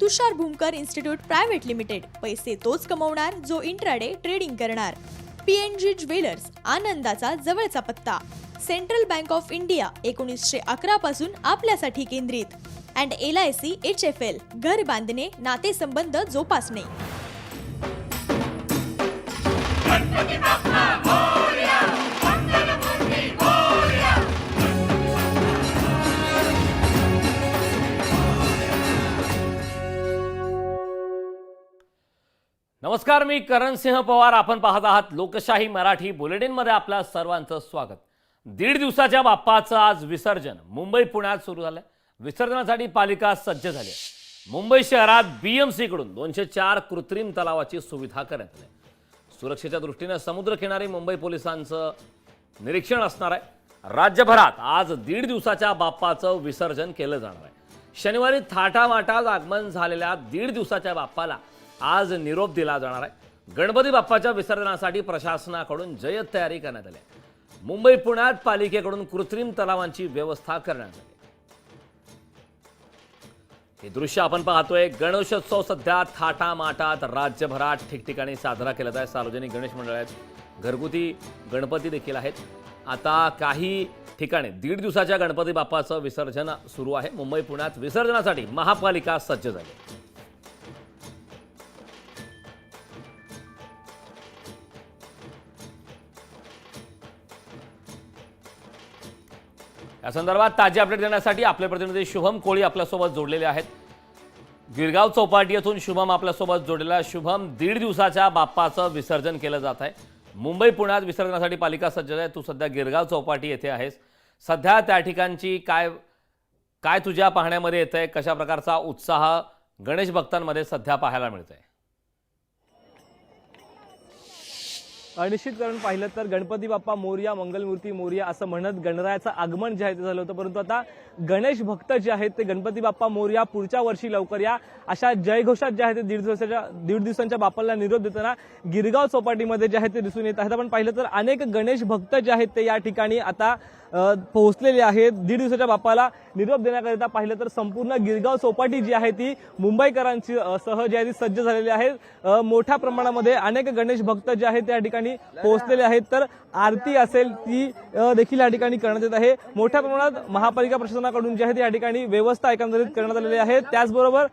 तुषार Bhumkar institute private limited. पैसे तोच कमवणार जो इंट्राडे ट्रेडिंग करणार. PNG ज्वेलर्स, आनंदाचा जवळचा पत्ता. सेंट्रल बँक ऑफ इंडिया 1911 पासून आपल्यासाठी केंद्रित. अँड LIC HFL, घर बांधणे, नातेसंबंध जोपासणे. नमस्कार, मी करण सिंह पवार. आपण पाहत आहात लोकशाही मराठी बुलेटिनमध्ये आपल्या सर्वांचं स्वागत. 1.5 दिवसाच्या बाप्पाचं आज विसर्जन मुंबई पुण्यात सुरू झालं. विसर्जनासाठी पालिका सज्ज झाली आहे. मुंबई शहरात BMC कडून 204 कृत्रिम तलावाची सुविधा करण्यात आली. सुरक्षेच्या दृष्टीने समुद्रकिनारी मुंबई पोलिसांचं निरीक्षण असणार आहे. राज्यभरात आज 1.5 दिवसाच्या बाप्पाचं विसर्जन केलं जाणार आहे. शनिवारी थाटामाटात आगमन झालेल्या 1.5 दिवसाच्या बाप्पाला आज निरोप दिला जाणार आहे. गणपती बाप्पाच्या विसर्जनासाठी प्रशासनाकडून जय्यत तयारी करण्यात आली आहे. मुंबई पुण्यात पालिकेकडून कृत्रिम तलावांची व्यवस्था करण्यात आली. हे दृश्य आपण पाहतोय. गणेशोत्सव सध्या थाटामाटात राज्यभरात ठिकठिकाणी साजरा केला जात आहे. सार्वजनिक गणेश मंडळ आहेत, घरगुती गणपती देखील आहेत. आता काही ठिकाणी 1.5 दिवसाच्या गणपती बाप्पाचं विसर्जन सुरू आहे. मुंबई पुण्यात विसर्जनासाठी महापालिका सज्ज झाली. या संदर्भात ताजी अपडेट देण्यासाठी आपले प्रतिनिधी शुभम कोळी आपल्यासोबत जोडलेले आहेत. गिरगाव चौपाटी येथून शुभम आपल्यासोबत जोडलेला. शुभम, 1.5 दिवसाच्या बाप्पाचं विसर्जन केलं जात आहे. मुंबई पुण्यात विसर्जनासाठी पालिका सज्ज आहे. तू सध्या गिरगाव चौपाटी येथे आहेस. सध्या त्या ठिकाणची काय तुझ्या पाहण्यामध्ये येतंय? कशा प्रकारचा उत्साह गणेश भक्तांमध्ये सध्या पाहायला मिळतोय? निश्चित करून पाहिलं तर गणपती बाप्पा मोरया, मंगलमूर्ती मोरया असं म्हणत गणरायाचं आगमन जे आहे ते झालं होतं. परंतु आता गणेश भक्त जे आहेत ते गणपती बाप्पा मोरया, पुढच्या वर्षी लवकर या अशा जयघोषात जे आहे ते 1.5 दिवसांच्या बाप्पाला निरोप देताना गिरगाव चौपाटीमध्ये जे आहे ते दिसून येत आहेत. आपण पाहिलं तर अनेक गणेश भक्त जे आहेत ते या ठिकाणी आता पोहोचलेले आहेत. 1.5 दिवसाच्या बाप्पाला निरोप देण्याकरिता पाहिलं तर संपूर्ण गिरगाव चौपाटी जी आहे ती मुंबईकरांची सह जी आहे ती सज्ज झालेली आहे. मोठ्या प्रमाणामध्ये अनेक गणेश भक्त जे आहेत त्या ठिकाणी पोहोचलेले आहेत. तर आरती असेल ती देखील या ठिकाणी करण्यात येत आहे. मोठ्या प्रमाणात महापालिका प्रशासनाकडून जे आहे या ठिकाणी व्यवस्था एकंदरीत करण्यात आलेली आहे. त्याचबरोबर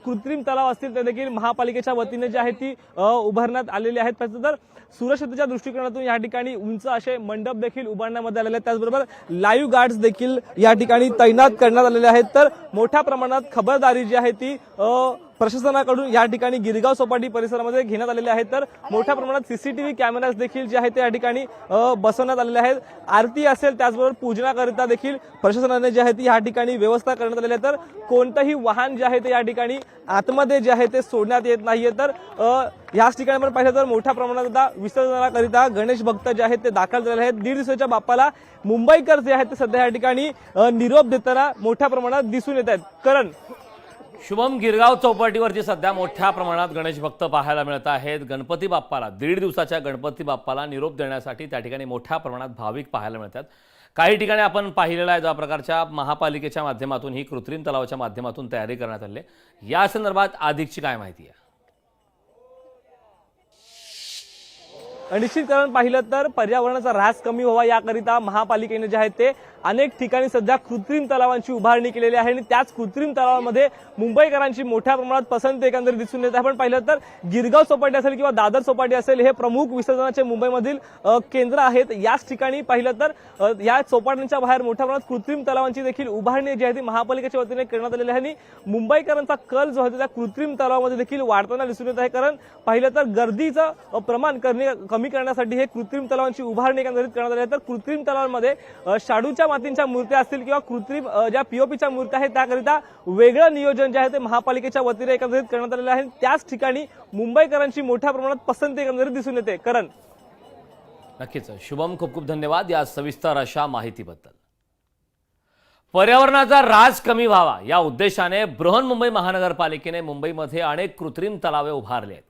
कृत्रिम तलाव असतील ते देखील महापालिकेच्या वतीने जे आहे ती उभारण्यात आलेली आहेत. तर सुरक्षेच्या दृष्टिकोनातून या ठिकाणी उंच असे मंडप देखील उभारण्यामध्ये आलेले आहेत. त्याचबरोबर लाईव्ह गार्ड्स देखील या ठिकाणी तैनात करण्यात आलेले आहेत. तर मोठ्या प्रमाणात खबरदारी जी आहे ती प्रशासनाकडून या ठिकाणी गिरगाव चौपाटी परिसरामध्ये घेण्यात आलेले आहेत. तर मोठ्या प्रमाणात CCTV कॅमेराज देखील जे आहेत ते या ठिकाणी बसवण्यात आलेले आहेत. आरती असेल त्याचबरोबर पूजनाकरिता देखील प्रशासनाने जे आहे ती या ठिकाणी व्यवस्था करण्यात आलेली आहे. तर कोणतंही वाहन जे आहे ते या ठिकाणी आतमध्ये जे आहे ते सोडण्यात येत नाहीये. तर याच ठिकाणी आपण पाहिलं तर मोठ्या प्रमाणात आता विसर्जनाकरिता गणेश भक्त जे आहेत ते दाखल झालेले आहेत. 1.5 दिवसाच्या बाप्पाला मुंबईकर जे आहेत ते सध्या या ठिकाणी निरोप देताना मोठ्या प्रमाणात दिसून येत आहेत. करण, शुभम, गिरगाव चौपाटीवरची सध्या मोठ्या प्रमाणात गणेश भक्त पाहायला मिळत आहेत. गणपती बाप्पाला 1.5 दिवसाच्या गणपती बाप्पाला निरोप देण्यासाठी त्या ठिकाणी मोठ्या प्रमाणात भाविक पाहायला मिळतात. काही ठिकाणी आपण पाहिलेलं आहे ज्या प्रकारच्या महापालिकेच्या माध्यमातून ही कृत्रिम तलावाच्या माध्यमातून तयारी करण्यात आली आहे. या संदर्भात अधिकची काय माहिती आहे? निश्चित करून पाहिलं तर पर्यावरणाचा ऱ्हास कमी व्हावा याकरिता महापालिकेने जे आहे ते अनेक ठिकाणी सध्या कृत्रिम तलावांची उभारणी केलेली आहे. आणि त्याच कृत्रिम तलावामध्ये मुंबईकरांची मोठ्या प्रमाणात पसंती एकंदरीत दिसून येते. आपण पाहिलं तर गिरगाव चौपाटी असेल किंवा दादर चौपाटी असेल हे प्रमुख विसर्जनाचे मुंबईमधील केंद्र आहेत. याच ठिकाणी पाहिलं तर या चौपाट्यांच्या बाहेर मोठ्या प्रमाणात कृत्रिम तलावांची देखील उभारणी जी आहे ती महापालिकेच्या वतीने करण्यात आलेली आहे. आणि मुंबईकरांचा कल जो आहे त्या कृत्रिम तलावामध्ये देखील वाढताना दिसून येत आहे. कारण पाहिलं तर गर्दीचं प्रमाण कमी करण्यासाठी हे कृत्रिम तलावांची उभारणी एकंदरीत करण्यात आली आहे. तर कृत्रिम तलावांमध्ये शाडूच्या मातींच्या मूर्त्या असतील किंवा कृत्रिम ज्या POPच्या मूर्त्या आहेत त्याकरिता वेगळं नियोजन जे आहे ते महापालिकेच्या वतीने एकंदरीत करण्यात आलेलं आहे. त्याच ठिकाणी मुंबईकरांची मोठ्या प्रमाणात पसंती एकंदरीत दिसून येते. करण, नक्कीच शुभम, खूप खूप धन्यवाद या सविस्तर अशा माहितीबद्दल. पर्यावरणाचा ऱ्हास कमी व्हावा या उद्देशाने बृहन्मुंबई महानगरपालिकेने मुंबईमध्ये अनेक कृत्रिम तलावे उभारले आहेत.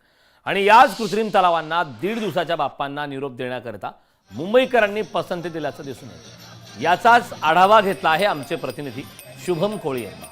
आणि याच कृत्रिम तलावांना 1.5 दिवसाच्या बाप्पांना निरोप देण्याकरिता मुंबईकरांनी पसंती दिल्याचं दिसून येतं. याचाच आढावा घेतला आहे आमचे प्रतिनिधी शुभम कोळी यांनी.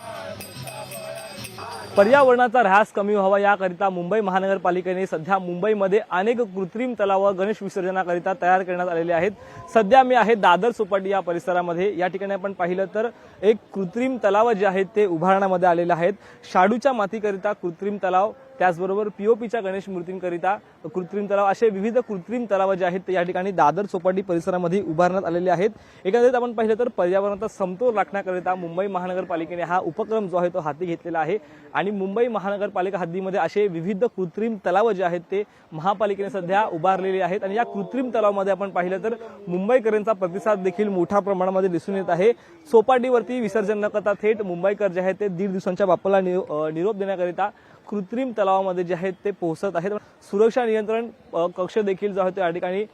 पर्यावरणाचा ऱ्हास कमी व्हावा याकरिता मुंबई महानगरपालिकेने सध्या मुंबईमध्ये अनेक कृत्रिम तलाव गणेश विसर्जनाकरिता तयार करण्यात आलेले आहेत। सध्या मी आहे दादर चौपाटी या परिसरामध्ये। या ठिकाणी आपण पाहिलं तर एक कृत्रिम तलाव जे आहेत ते उभारण्यामध्ये आलेले आहेत। शाडूच्या मातीकरिता कृत्रिम तलाव, त्याचबरोबर पीओपीच्या गणेश मूर्तींकरिता कृत्रिम तलाव, असे विविध कृत्रिम तलाव जे आहेत ते या ठिकाणी दादर चौपाटी परिसरामध्ये उभारण्यात आलेले आहेत। एकंदरीत आपण पाहिलं तर पर्यावरणाचा समतोल राखण्याकरिता मुंबई महानगरपालिकेने हा उपक्रम जो आहे तो हाती घेतलेला आहे आणि मुंबई महानगरपालिका हद्दीमध्ये असे विविध कृत्रिम तलाव जे आहेत ते महापालिकेने सध्या उभारलेले आहेत आणि या कृत्रिम तलावामध्ये आपण पाहिलं तर मुंबईकरांचा प्रतिसाद देखील मोठ्या प्रमाणामध्ये दिसून येत आहे। चौपाटीवरती विसर्जन न करता थेट मुंबईकर जे आहेत ते 1.5 दिवसांच्या बाप्पाला निरोप देण्याकरिता कृत्रिम तलावामध्ये जे आहेत ते पोहोचत आहेत। सुरक्षा नियंत्रण कक्ष देखील जो आहे तो या ठिकाणी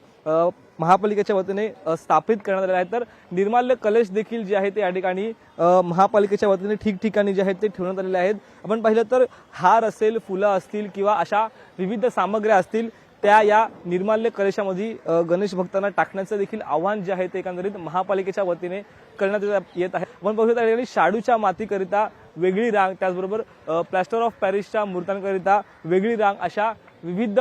महापालिकेच्या वतीने स्थापित करण्यात आले आहेत। तर निर्माल्य कलश देखील जे आहे ते या ठिकाणी महापालिकेच्या वतीने ठिकठिकाणी जे आहेत ते ठेवण्यात आलेले आहेत। आपण पाहिलं तर हार असेल, फुलं असतील किंवा अशा विविध सामग्र्या असतील त्या या निर्माल्य कलशामध्ये गणेश भक्तांना टाकण्याचं देखील आव्हान जे आहे ते एकंदरीत महापालिकेच्या वतीने करण्यात येत आहे। आपण पाहू शकता या शाडूच्या मातीकरिता वेगळी रांग, त्याचबरोबर प्लास्टर ऑफ पॅरिसच्या मूर्त्यांकरिता वेगळी रांग, अशा विविध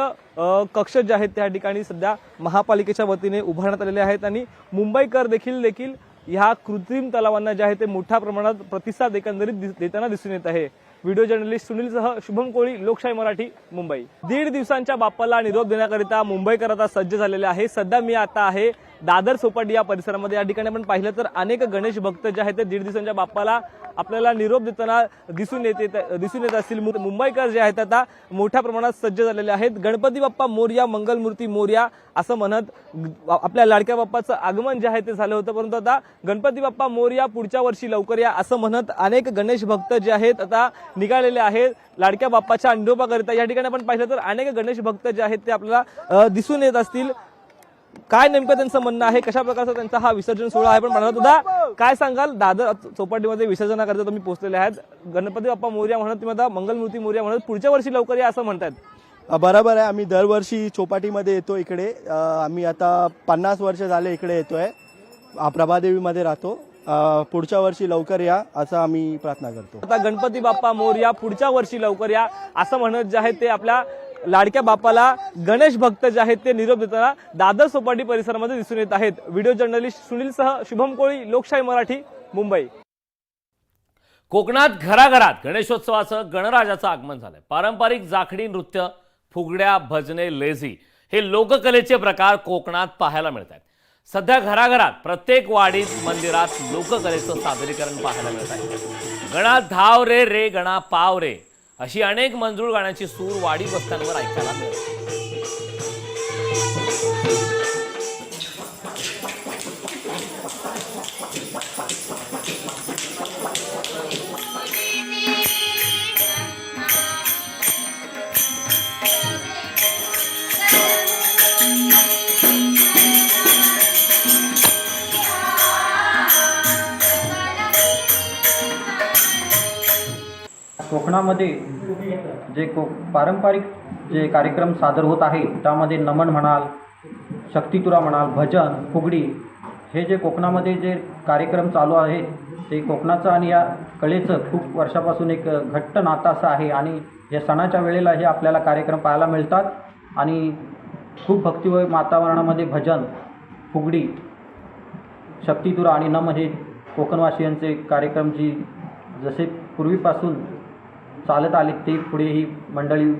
कक्ष जे आहेत त्या ठिकाणी सध्या महापालिकेच्या वतीने उभारण्यात आलेले आहेत आणि मुंबईकर देखील ह्या कृत्रिम तलावांना जे आहे ते मोठ्या प्रमाणात प्रतिसाद एकंदरीत देताना दिसून येत आहे। व्हिडिओ जर्नलिस्ट सुनीलसह शुभम कोळी, लोकशाही मराठी, मुंबई। 1.5 दिवसांच्या बाप्पाला निरोप देण्याकरिता मुंबईकर आता सज्ज झालेले आहे। सध्या मी आता आहे दादर चौपाटी या परिसरामध्ये। या ठिकाणी आपण पाहिलं तर अनेक गणेश भक्त जे आहेत ते 1.5 दिवसांच्या बाप्पाला आपल्याला निरोप देताना दिसून येत असतील। मुंबईकर जे आहेत आता मोठ्या प्रमाणात सज्ज झालेले आहेत। गणपती बाप्पा मोरया, मंगलमूर्ती मोरया असं म्हणत आपल्या लाडक्या बाप्पाचं आगमन जे आहे ते झालं होतं, परंतु आता गणपती बाप्पा मोरया, पुढच्या वर्षी लवकर या असं म्हणत अनेक गणेश भक्त जे आहेत आता निघालेले आहेत लाडक्या बाप्पाच्या निरोपाकरिता। या ठिकाणी आपण पाहिलं तर अनेक गणेश भक्त जे आहेत ते आपल्याला दिसून येत असतील। काय नेमकं त्यांचं म्हणणं आहे, कशा प्रकारचा त्यांचा हा विसर्जन सोहळा आहे, पण म्हणत होता काय सांगाल? दादर चौपाटीमध्ये विसर्जनाकरिता तुम्ही पोहोचलेले आहेत। गणपती बाप्पा मोरया म्हणत, तुम्ही आता मंगलमूर्ती मोरया म्हणत पुढच्या वर्षी लवकर या असं म्हणतात। बरोबर आहे, आम्ही दरवर्षी चौपाटीमध्ये येतो इकडे। आम्ही आता 50 वर्ष झाले इकडे येतोय, प्रभादेवीमध्ये राहतो। पुढच्या वर्षी लवकर या असं आम्ही प्रार्थना करतो। आता गणपती बाप्पा मोरया, पुढच्या वर्षी लवकर या असं म्हणत जे आहे ते आपल्या लाडक्या बाप्पाला गणेश भक्त जे आहेत ते निरोप देताना दादर चौपाटी परिसरामध्ये दिसून येत आहेत। व्हिडिओ जर्नलिस्ट सुनीलसह शुभम कोळी, लोकशाही मराठी, मुंबई। कोकणात घराघरात गणेशोत्सवाचं गणराजाचं आगमन झालंय। पारंपरिक जाखडी नृत्य, फुगड्या, भजने, लेझी हे लोककलेचे प्रकार कोकणात पाहायला मिळत आहेत। सध्या घराघरात प्रत्येक वाडीत, मंदिरात लोककलेचं सादरीकरण पाहायला मिळत आहे। गणा धाव रे रे गणा पाव रे अशी अनेक मंजूळ गाण्याची सूर वाडी वस्त्यांवर ऐकायला मिळतात। कोकणामध्ये जे पारंपरिक जे कार्यक्रम सादर होत आहे त्यामध्ये नमन म्हणाल, शक्तितुरा म्हणाल, भजन, फुगडी हे जे कोकणामध्ये जे कार्यक्रम चालू आहेत ते कोकणाचं आणि या कलेचं खूप वर्षापासून एक घट्ट नातं असं आहे आणि या सणाच्या वेळेला हे आपल्याला कार्यक्रम पाहायला मिळतात आणि खूप भक्तिमय वातावरणामध्ये भजन, फुगडी, शक्तितुरा आणि नमन हे कोकणवासियांचे कार्यक्रम जी जसे पूर्वीपासून चालत आले ते पुढे ही मंडळी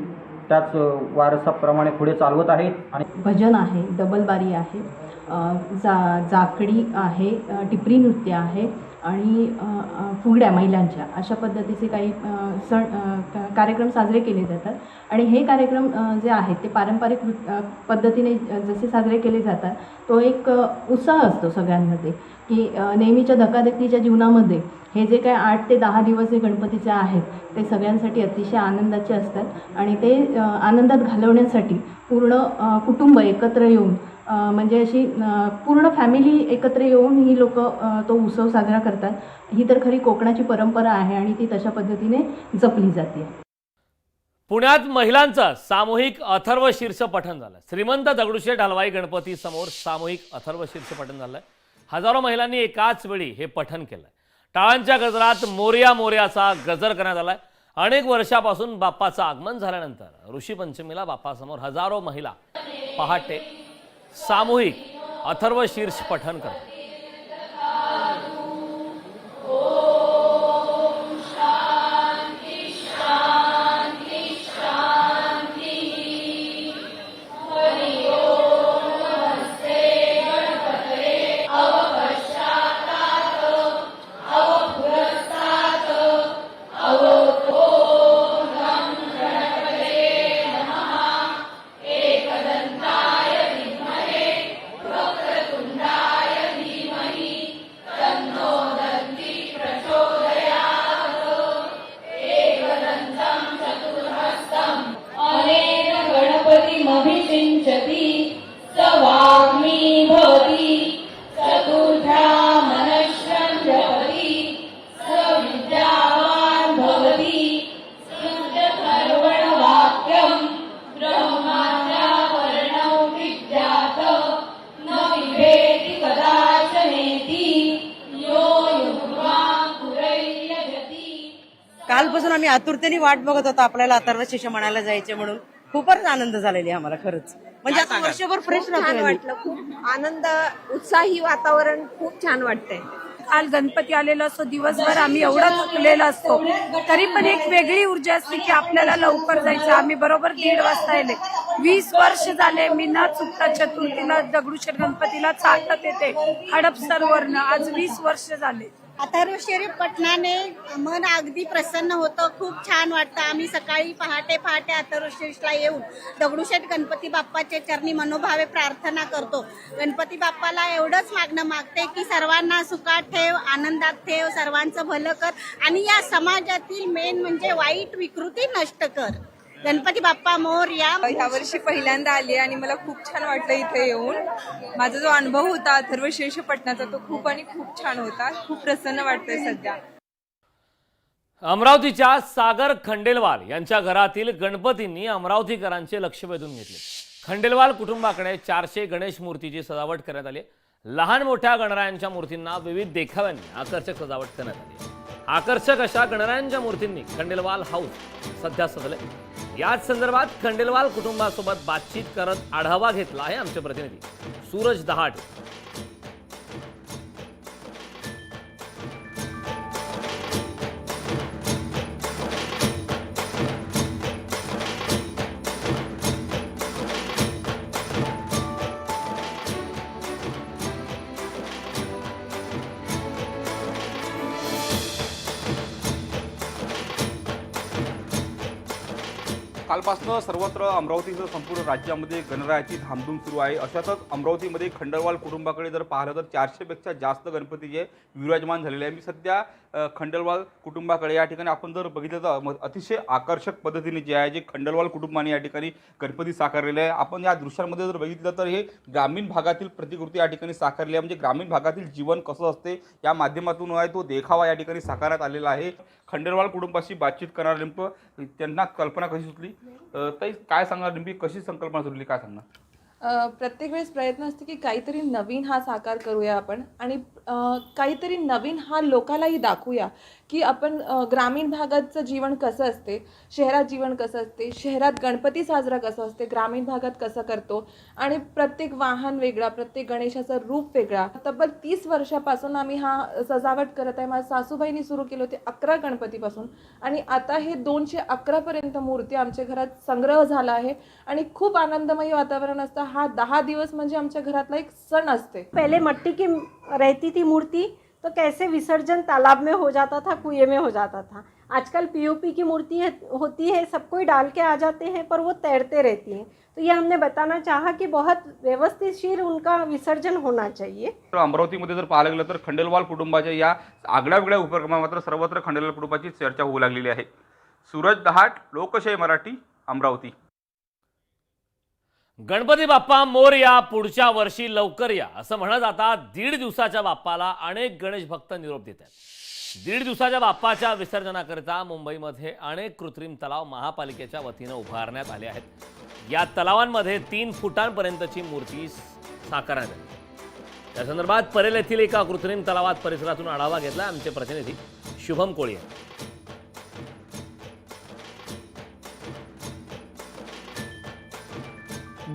त्याच वारसाप्रमाणे पुढे चालवत आहेत। आणि भजन आहे, डबलबारी आहे, जाकडी आहे, टिपरी नृत्य आहे आणि फुगड्या महिलांच्या, अशा पद्धतीचे काही कार्यक्रम साजरे केले जातात। आणि हे कार्यक्रम जे आहेत ते पारंपरिक पद्धतीने जसे साजरे केले जातात तो एक उत्साह असतो सगळ्यांमध्ये की नेहमीच्या धकाधकीच्या जीवनामध्ये हे जे काय 8 ते 10 दिवस जे गणपतीचे आहेत ते सगळ्यांसाठी अतिशय आनंदाचे असतात आणि ते आनंदात घालवण्यासाठी पूर्ण कुटुंब एकत्र येऊन म्हणजे अशी पूर्ण फॅमिली एकत्र येऊन ही लोक तो उत्सव साजरा करतात। ही तर खरी कोकणाची परंपरा आहे आणि ती तशा पद्धतीने जपली जाते। पुण्यात महिलांचं सामूहिक अथर्व शीर्ष पठण झालं। श्रीमंत दगडूशेठ हलवाई गणपती समोर सामूहिक अथर्व शीर्ष पठण झालंय। हजारो महिलांनी एकाच वेळी हे पठण केलंय। टाळांच्या गजरात मोरया मोरयाचा गजर करण्यात आलाय। अनेक वर्षापासून बाप्पाचं आगमन झाल्यानंतर ऋषीपंचमीला बाप्पासमोर हजारो महिला पहाटे सामूहिक अथर्व शीर्ष पठण करतात. गणपतिमभिषिञ्चति स वाग्मी भवति चतुर्धा मनश्रं जपति स विद्यावान् भवति सिद्धकर्वणवाक्यं ब्रह्माद्यावरणौ विद्यात् न बिभेति कदाचनेति यो युग्मां पुरैर्यजति. कालपासून आम्ही आतुरतेने वाट बघत होतो आपल्याला अथर्व शीर्ष म्हणायला जायचे म्हणून. खूपच आनंद झालेली आम्हाला खरंच. म्हणजे आता वर्षभर फ्रेश छान राहतो. वाटलं. खूप आनंद, उत्साही वातावरण खूप छान वाटतंय. काल गणपती आलेला असतो, दिवसभर आम्ही एवढं थकलेलो असतो, तरी पण एक वेगळी ऊर्जा असते की आपल्याला लवकर जायचं. आम्ही बरोबर 1:30 वाजता आले. 20 वर्ष झाले मी न चुकता चतुर्थीला दगडूशेठ गणपतीला चालत येते हडपसरवरनं. आज 20 वर्ष झाले. अथर्वशीर्ष पठणाने मन अगदी प्रसन्न होतं. खूप छान वाटतं. आम्ही सकाळी पहाटे अथर्वशीर्षला येऊन दगडूशेठ गणपती बाप्पाच्या चरणी मनोभावे प्रार्थना करतो. गणपती बाप्पाला एवढंच मागणं मागते की सर्वांना सुखात ठेव, आनंदात ठेव, सर्वांचं भलं कर आणि या समाजातील मेन म्हणजे वाईट विकृती नष्ट कर. गणपती बाप्पा मोरया. ह्या वर्षी पहिल्यांदा आली आणि मला खूप छान वाटलं इथे येऊन. माझा जो अनुभव होता अथर्वशीर्ष पठणाचा तो खूप छान होता. खूप प्रसन्न वाटतंय सध्या. अमरावतीच्या सागर खंडेलवाल यांच्या घरातील गणपतींनी अमरावतीकरांचे लक्ष वेधून घेतले. खंडेलवाल कुटुंबाकडे 400 गणेश मूर्तीची सजावट करण्यात आली. लहान मोठ्या गणरायांच्या मूर्तींना विविध देखाव्यांनी आकर्षक सजावट करण्यात आली. आकर्षक अशा गणरायांच्या मूर्तींनी खंडेलवाल हाऊस सध्या सजले. याच संदर्भात खंडेलवाल कुटुंबासोबत बातचीत करत आढावा घेतला आहे आमचे प्रतिनिधी सूरज दहाट. कालपासून सर्वत्र अमरावतीसह संपूर्ण राज्यामध्ये गणरायाची धामधूम सुरू आहे. अशातच अमरावतीमध्ये खंडेलवाल कुटुंबाकडे जर पाहिलं तर 400 पेक्षा जास्त गणपती जे विराजमान झालेले आहे. मी सध्या खंडेलवाल कुटुंबाकडे या ठिकाणी आपण जर बघितलं तर अतिशय आकर्षक पद्धतीने जे आहे जे खंडेलवाल कुटुंबाने या ठिकाणी गणपती साकारलेले आहे. आपण या दृश्यांमध्ये जर बघितलं तर हे ग्रामीण भागातील प्रतिकृती या ठिकाणी साकारली आहे. म्हणजे ग्रामीण भागातील जीवन कसं असते या माध्यमातून आहे तो देखावा या ठिकाणी साकारण्यात आलेला आहे. खंडेलवाल कुटुंबाशी बातचीत करणार नेमकं त्यांना कल्पना कशी सुचली, ताई काय सांगणार, नेमकी कशी संकल्पना सुचली, काय सांगणार? प्रत्येक वेळेस प्रयत्न असतो की काहीतरी नवीन हा साकार करूया आपण आणि काहीतरी नवीन हा लोकांनाही दाखवूया की आपण ग्रामीण भागाचं जीवन कसं असते, शहरात जीवन कसं असते, शहरात गणपती साजरा कसं असते, ग्रामीण भागात कसं करतो आणि प्रत्येक वाहन वेगळा, प्रत्येक गणेशाचं रूप वेगळा. तब्बल 30 वर्षापासून आम्ही हा सजावट करत आहे. माझ्या सासूबाईंनी सुरू केले होते 11 गणपतीपासून आणि आता हे 211 पर्यंत मूर्ती आमच्या घरात संग्रह झाला आहे आणि खूप आनंदमयी वातावरण असतं. हा 10 दिवस म्हणजे आमच्या घरातला एक सण असते. पहले मट्टी की रहती थी मूर्ति तो कैसे विसर्जन तालाब में हो जाता था, कुएं में हो जाता था. आजकल पीओपी की मूर्ति होती है, सब कोई डाल के आ जाते हैं पर वो तैरते रहती हैं. तो ये हमने बताना चाहा कि बहुत व्यवस्थितशीर उनका विसर्जन होना चाहिए. अमरावतीमध्ये जर पाहायला गेलं तर खंडेलवाल कुटुंबाच्या या आगळ्या वेगळ्या उपक्रमात मात्र सर्वत्र खंडेलवाल कुटुंबाची चर्चा होऊ लागलेली आहे. सूरज दहाट, लोकशाही मराठी, अमरावती. गणपती बाप्पा मोरया, पुढच्या वर्षी लवकर या असं म्हणत आता 1.5 दिवसाच्या बाप्पाला अनेक गणेश भक्त निरोप देत आहेत. 1.5 दिवसाच्या बाप्पाच्या विसर्जनाकरिता मुंबईमध्ये अनेक कृत्रिम तलाव महापालिकेच्या वतीनं उभारण्यात आले आहेत. या तलावांमध्ये 3 फुटांपर्यंतची मूर्ती साकारण्यात आली. या संदर्भात परेल येथील एका कृत्रिम तलावात परिसरातून आढावा घेतला आमचे प्रतिनिधी शुभम कोळी.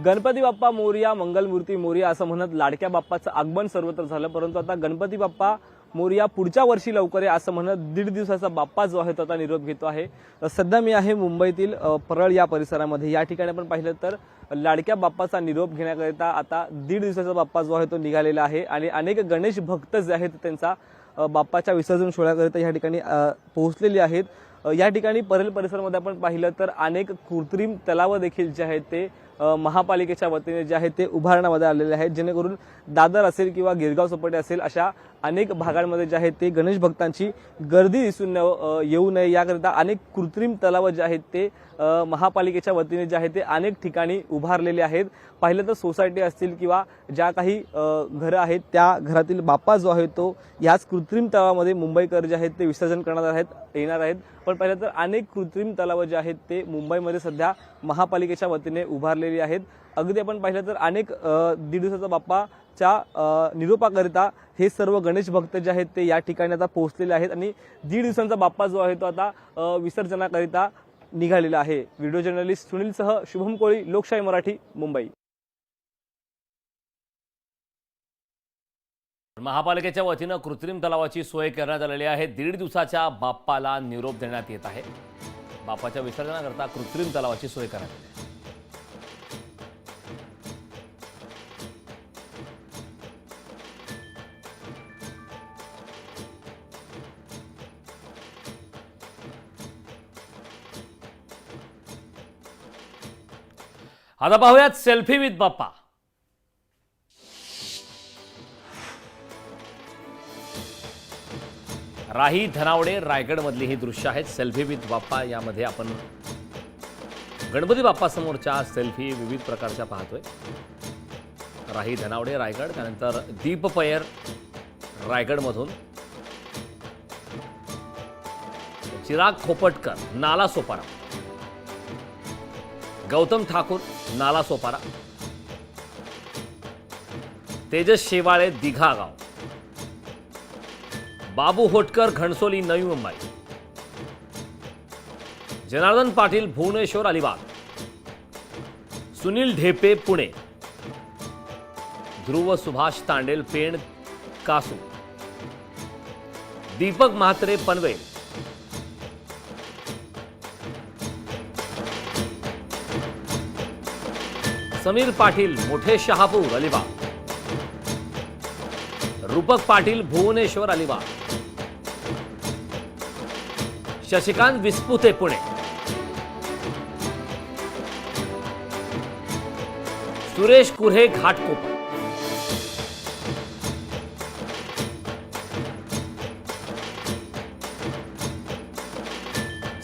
गणपती बाप्पा मोरया, मंगलमूर्ती मोरया असं म्हणत लाडक्या बाप्पाचं आगमन सर्वत्र झालं. परंतु आता गणपती बाप्पा मोरया पुढच्या वर्षी लवकर या असं म्हणत 1.5 दिवसाचा बाप्पा जो आहे तो आता निरोप घेतो आहे. सध्या मी आहे मुंबईतील परळ या परिसरामध्ये. या ठिकाणी आपण पाहिलं तर लाडक्या बाप्पाचा निरोप घेण्याकरिता आता 1.5 दिवसाचा बाप्पा जो आहे तो निघालेला आहे आणि अनेक गणेश भक्त जे आहेत त्यांचा बाप्पाच्या विसर्जन सोहळ्याकरिता या ठिकाणी पोहोचलेले आहेत. या ठिकाणी परेल परिसरामध्ये आपण पाहिलं तर अनेक कृत्रिम तलाव देखील जे आहेत ते महापालिकेच्या वतीने जे आहेत ते उभारण्यामध्ये आलेले आहेत, जेणेकरून दादर असेल किंवा गिरगाव चौपाटी असेल अशा अनेक भागांमध्ये जे आहेत ते गणेश भक्तांची गर्दी दिसून येऊ नये याकरिता अनेक कृत्रिम तलाव जे आहेत ते महापालिकेच्या वतीने जे आहेत ते अनेक ठिकाणी उभारलेले आहेत. पाहिलं तर सोसायटी असतील किंवा ज्या काही घरं आहेत त्या घरातील बाप्पा जो आहे तो याच कृत्रिम तलावामध्ये मुंबईकर जे आहेत ते विसर्जन येणार आहेत. पण पाहिलं तर अनेक कृत्रिम तलाव जे आहेत ते मुंबईमध्ये सध्या महापालिकेच्या वतीने उभारलेली आहेत. अगदी आपण पाहिलं तर अनेक 1.5 दिवसाचा बाप्पाच्या निरोपाकरिता हे सर्व गणेश भक्त जे आहेत ते या ठिकाणी आता पोहोचलेले आहेत आणि 1.5 दिवसांचा बाप्पा जो आहे तो आता विसर्जनाकरिता निघालेला आहे. व्हिडिओ जर्नलिस्ट सुनीलसह शुभम कोळी, लोकशाही मराठी, मुंबई. महापालिकेच्या वतीनं कृत्रिम तलावाची सोय करण्यात आलेली आहे. 1.5 दिवसाच्या बाप्पाला निरोप देण्यात येत आहे. बाप्पाच्या विसर्जनाकरता कृत्रिम तलावाची सोय करण्यात आली आहे. आता पाहूयात सेल्फी विथ बाप्पा. राही धनावडे रायगड मधली ही दृश्य आहेत. सेल्फी विथ बाप्पा यामध्ये आपण गणपती बाप्पा समोरच्या सेल्फी विविध प्रकारच्या पाहतोय. राही धनावडे रायगड, त्यानंतर दीप पयर रायगड मधून, चिराग खोपटकर नाला सोपारा, गौतम ठाकूर नाला सोपारा, तेजस शेवाळे दिघा गाव, बाबू होटकर घणसोली नवी मुंबई, जनार्दन पाटील भुवनेश्वर अलिबाग, सुनील ढेपे पुणे, ध्रुव सुभाष तांडेल पेण कासू, दीपक म्हात्रे पनवेल, समीर पाटील मोठे शहापूर अलिबाग, रूपक पाटील भुवनेश्वर अलिबाग, शशिकांत विस्पुते पुणे, सुरेश कुऱ्हे घाटकोपर,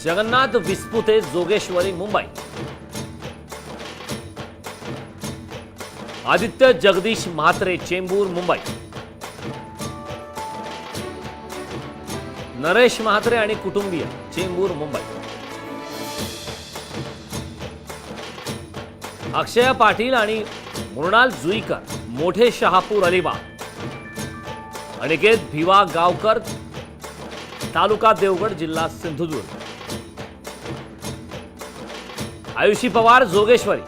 जगन्नाथ विस्पुते जोगेश्वरी मुंबई, आदित्य जगदीश म्हात्रे चेंबूर मुंबई, नरेश म्हात्रे आणि कुटुंबीय चेंबूर मुंबई, अक्षय पाटील आणि मृणाल जुईकर मोठे शहापूर अलिबाग, अनिकेत भिवा गावकर तालुका देवगड जिल्हा सिंधुदुर्ग, आयुषी पवार जोगेश्वरी,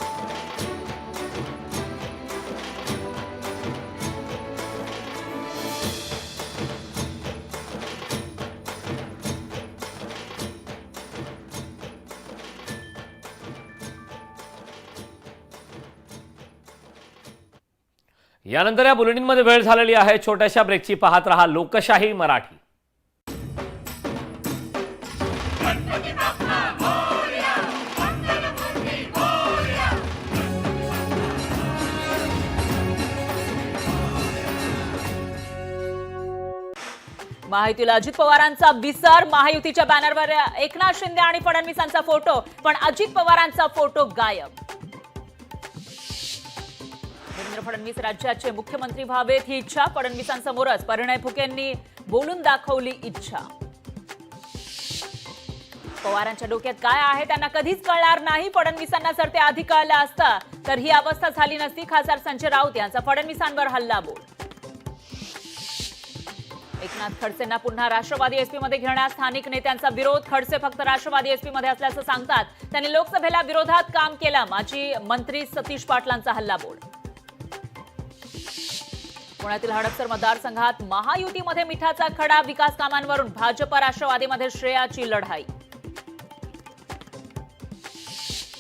यानंतर या बुलेटिनमध्ये वेळ झालेली आहे छोट्याशा ब्रेकची. पाहत रहा लोकशाही मराठी. महायुतीला अजित पवारांचा विसर. महायुतीच्या बॅनरवर एकनाथ शिंदे आणि फडणवीसांचा फोटो, पण अजित पवारांचा फोटो गायब. देवेंद्र फडणवीस राज्याचे मुख्यमंत्री व्हावेत ही इच्छा. फडणवीसांसमोरच परिणय फुकेंनी बोलून दाखवली इच्छा. पवारांच्या डोक्यात काय आहे त्यांना कधीच कळणार नाही. फडणवीसांना जर ते आधी कळलं असतं तर ही अवस्था झाली नसती. खासदार संजय राऊत यांचा फडणवीसांवर हल्लाबोल. एकनाथ खडसेंना पुन्हा राष्ट्रवादी एसपी मध्ये घेण्यास स्थानिक नेत्यांचा विरोध. खडसे फक्त राष्ट्रवादी एसपी मध्ये असल्याचं सांगतात. त्यांनी लोकसभेला विरोधात काम केलं. माजी मंत्री सतीश पाटलांचा हल्लाबोल. पुण्यातील हडपसर मतदारसंघात महायुतीमध्ये मिठाचा खडा. विकास कामांवरून भाजप राष्ट्रवादीमध्ये श्रेयाची लढाई.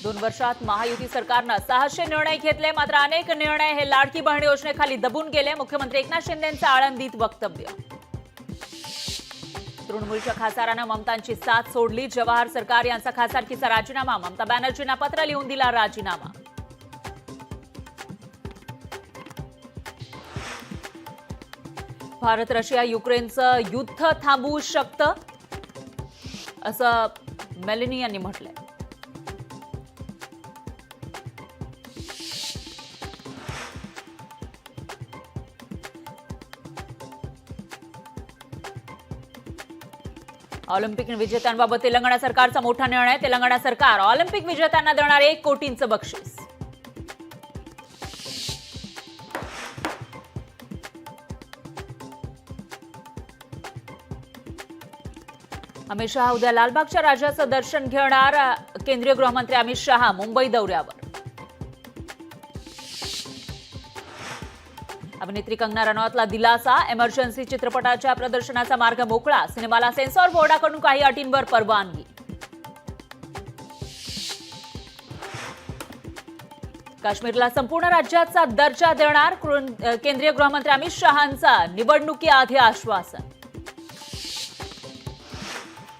2 वर्षात महायुती सरकारनं 600 निर्णय घेतले. मात्र अनेक निर्णय हे लाडकी बहीण योजनेखाली दबून गेले. मुख्यमंत्री एकनाथ शिंदेंचं आळंदीत वक्तव्य. तृणमूलच्या खासदारानं ममतांची साथ सोडली. जवाहर सरकार यांचा खासदारकीचा राजीनामा. ममता बॅनर्जींना पत्र लिहून दिला राजीनामा. भारत रशिया युक्रेनचं युद्ध थांबवू शकतं असं मेलनी यांनी म्हटलंय. ऑलिम्पिक विजेत्यांबाबत तेलंगणा सरकारचा मोठा निर्णय. तेलंगणा सरकार ऑलिम्पिक विजेत्यांना देणार 1 कोटींचं बक्षीस. अमित शहा उद्या लालबागच्या राजाचं दर्शन घेणार. केंद्रीय गृहमंत्री अमित शहा मुंबई दौऱ्यावर. अभिनेत्री कंगना रनौतला दिलासा. इमर्जन्सी चित्रपटाच्या प्रदर्शनाचा मार्ग मोकळा. सिनेमाला सेन्सॉर बोर्डाकडून काही अटींवर परवानगी. काश्मीरला संपूर्ण राज्याचा दर्जा देणार. केंद्रीय गृहमंत्री अमित शहांचा निवडणुकीआधी आश्वासन.